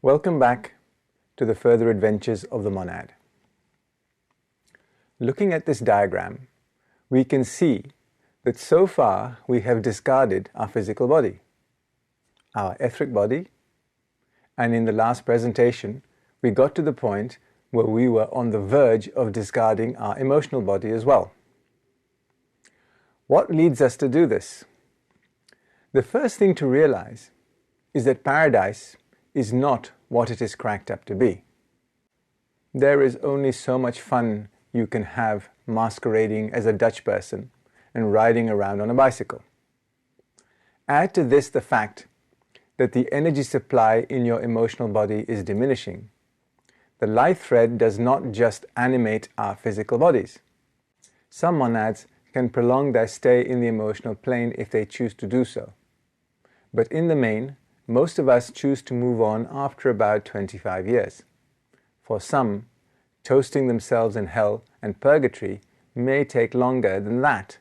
Welcome back to the further adventures of the monad. Looking at this diagram, we can see that so far we have discarded our physical body, our etheric body, and in the last presentation we got to the point where we were on the verge of discarding our emotional body as well. What leads us to do this? The first thing to realize is that paradise is not what it is cracked up to be. There is only so much fun you can have masquerading as a Dutch person and riding around on a bicycle. Add to this the fact that the energy supply in your emotional body is diminishing. The life thread does not just animate our physical bodies. Some monads can prolong their stay in the emotional plane if they choose to do so. But in the main, most of us choose to move on after about 25 years. For some, toasting themselves in hell and purgatory may take longer than that.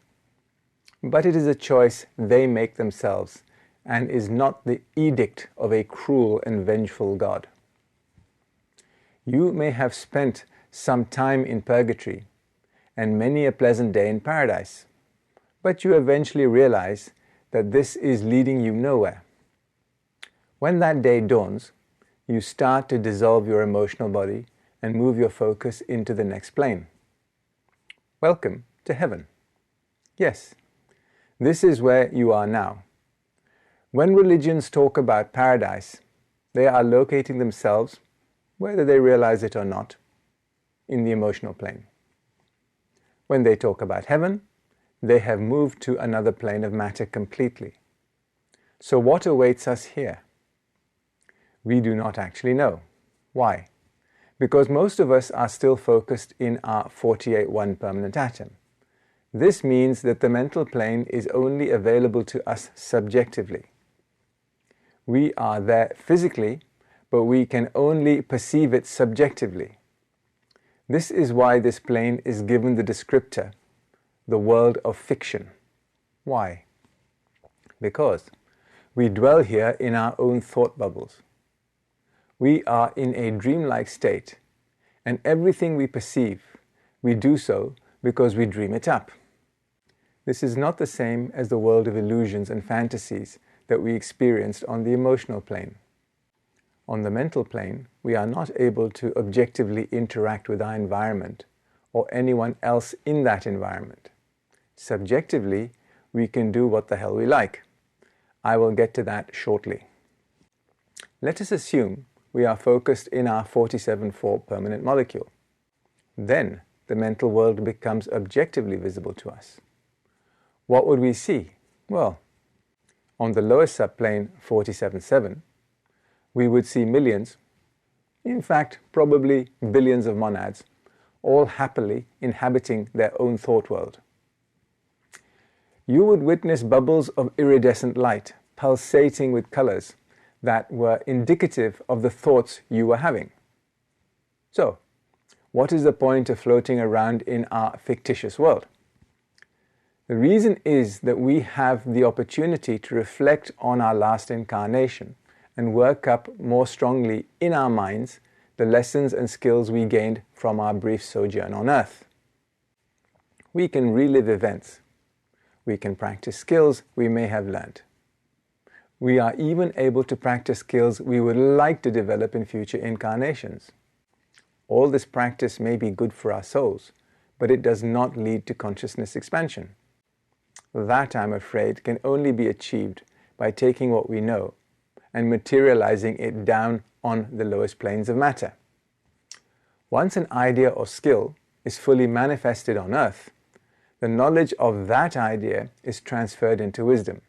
But it is a choice they make themselves and is not the edict of a cruel and vengeful God. You may have spent some time in purgatory and many a pleasant day in paradise, but you eventually realize that this is leading you nowhere. When that day dawns, you start to dissolve your emotional body and move your focus into the next plane. Welcome to heaven. Yes, this is where you are now. When religions talk about paradise, they are locating themselves, whether they realize it or not, in the emotional plane. When they talk about heaven, they have moved to another plane of matter completely. So what awaits us here? We do not actually know. Why? Because most of us are still focused in our 48-1 permanent atom. This means that the mental plane is only available to us subjectively. We are there physically, but we can only perceive it subjectively. This is why this plane is given the descriptor, the world of fiction. Why? Because we dwell here in our own thought bubbles. We are in a dreamlike state, and everything we perceive, we do so because we dream it up. This is not the same as the world of illusions and fantasies that we experienced on the emotional plane. On the mental plane, we are not able to objectively interact with our environment or anyone else in that environment. Subjectively, we can do what the hell we like. I will get to that shortly. Let us assume we are focused in our 47-4 permanent molecule. Then the mental world becomes objectively visible to us. What would we see? Well, on the lowest subplane 47-7, we would see millions, in fact probably billions of monads, all happily inhabiting their own thought world. You would witness bubbles of iridescent light pulsating with colors that were indicative of the thoughts you were having. So, what is the point of floating around in our fictitious world? The reason is that we have the opportunity to reflect on our last incarnation and work up more strongly in our minds the lessons and skills we gained from our brief sojourn on earth. We can relive events. We can practice skills we may have learned. We are even able to practice skills we would like to develop in future incarnations. All this practice may be good for our souls, but it does not lead to consciousness expansion. That, I'm afraid, can only be achieved by taking what we know and materializing it down on the lowest planes of matter. Once an idea or skill is fully manifested on earth, the knowledge of that idea is transferred into wisdom.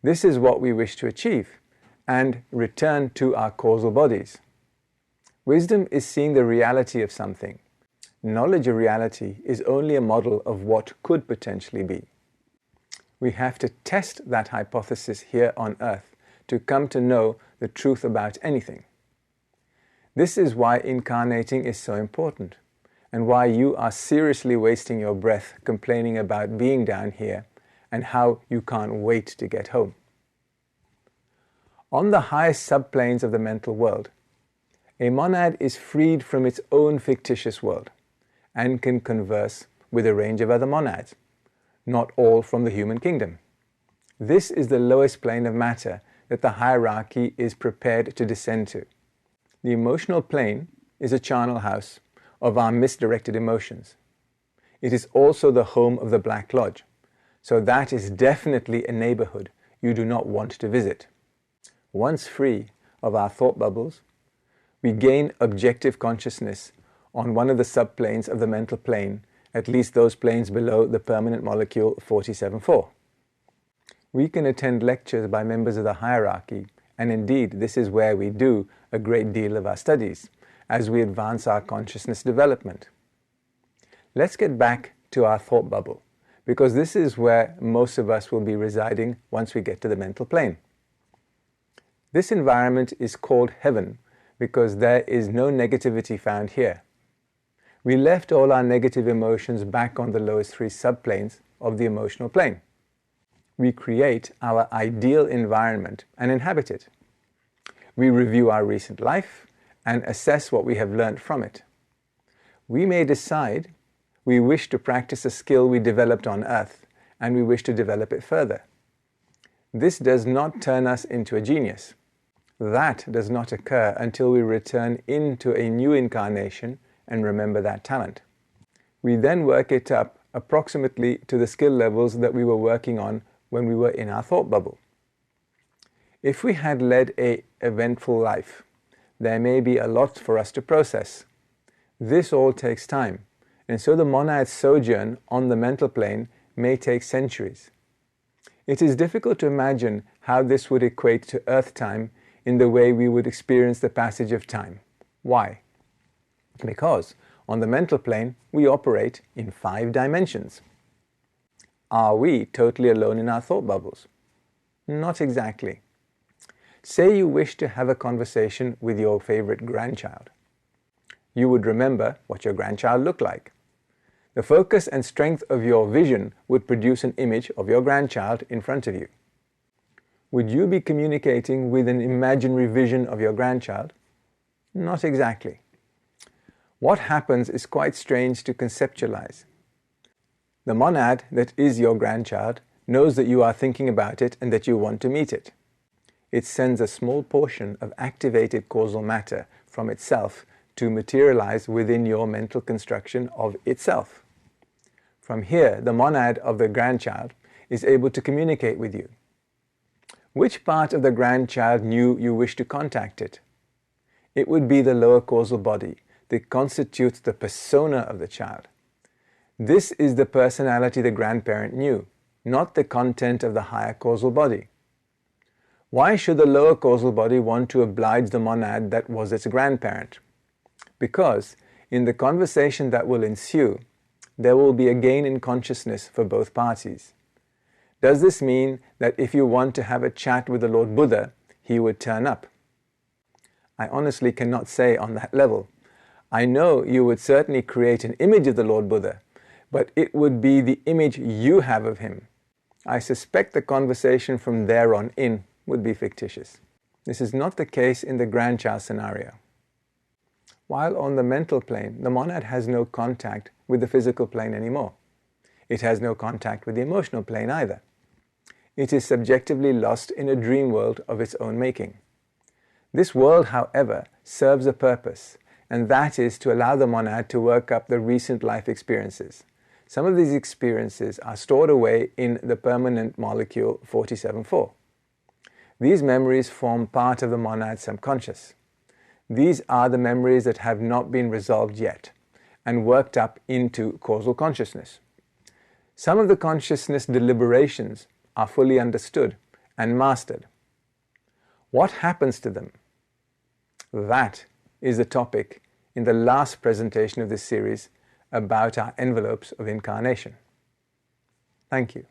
This is what we wish to achieve and return to our causal bodies. Wisdom is seeing the reality of something. Knowledge of reality is only a model of what could potentially be. We have to test that hypothesis here on earth to come to know the truth about anything. This is why incarnating is so important, and why you are seriously wasting your breath complaining about being down here and how you can't wait to get home. On the highest subplanes of the mental world, a monad is freed from its own fictitious world and can converse with a range of other monads, not all from the human kingdom. This is the lowest plane of matter that the hierarchy is prepared to descend to. The emotional plane is a charnel house of our misdirected emotions. It is also the home of the Black Lodge, so that is definitely a neighborhood you do not want to visit. Once free of our thought bubbles, we gain objective consciousness on one of the subplanes of the mental plane, at least those planes below the permanent molecule 47.4. We can attend lectures by members of the hierarchy, and indeed this is where we do a great deal of our studies as we advance our consciousness development. Let's get back to our thought bubble, because this is where most of us will be residing once we get to the mental plane. This environment is called heaven because there is no negativity found here. We left all our negative emotions back on the lowest three subplanes of the emotional plane. We create our ideal environment and inhabit it. We review our recent life and assess what we have learned from it. We may decide we wish to practice a skill we developed on earth and we wish to develop it further. This does not turn us into a genius. That does not occur until we return into a new incarnation and remember that talent. We then work it up approximately to the skill levels that we were working on when we were in our thought bubble. If we had led an eventful life, there may be a lot for us to process. This all takes time, and so the monad's sojourn on the mental plane may take centuries. It is difficult to imagine how this would equate to earth time in the way we would experience the passage of time. Why? Because on the mental plane we operate in 5 dimensions. Are we totally alone in our thought bubbles? Not exactly. Say you wish to have a conversation with your favorite grandchild. You would remember what your grandchild looked like. The focus and strength of your vision would produce an image of your grandchild in front of you. Would you be communicating with an imaginary vision of your grandchild? Not exactly. What happens is quite strange to conceptualize. The monad that is your grandchild knows that you are thinking about it and that you want to meet it. It sends a small portion of activated causal matter from itself to materialize within your mental construction of itself. From here, the monad of the grandchild is able to communicate with you. Which part of the grandchild knew you wished to contact it? It would be the lower causal body that constitutes the persona of the child. This is the personality the grandparent knew, not the content of the higher causal body. Why should the lower causal body want to oblige the monad that was its grandparent? Because in the conversation that will ensue, there will be a gain in consciousness for both parties. Does this mean that if you want to have a chat with the Lord Buddha, he would turn up? I honestly cannot say on that level. I know you would certainly create an image of the Lord Buddha, but it would be the image you have of him. I suspect the conversation from there on in would be fictitious. This is not the case in the grandchild scenario. While on the mental plane, the monad has no contact with the physical plane anymore. It has no contact with the emotional plane either. It is subjectively lost in a dream world of its own making. This world, however, serves a purpose, and that is to allow the monad to work up the recent life experiences. Some of these experiences are stored away in the permanent molecule 47.4. These memories form part of the monad's subconscious. These are the memories that have not been resolved yet and worked up into causal consciousness. Some of the consciousness deliberations are fully understood and mastered. What happens to them? That is the topic in the last presentation of this series about our envelopes of incarnation. Thank you.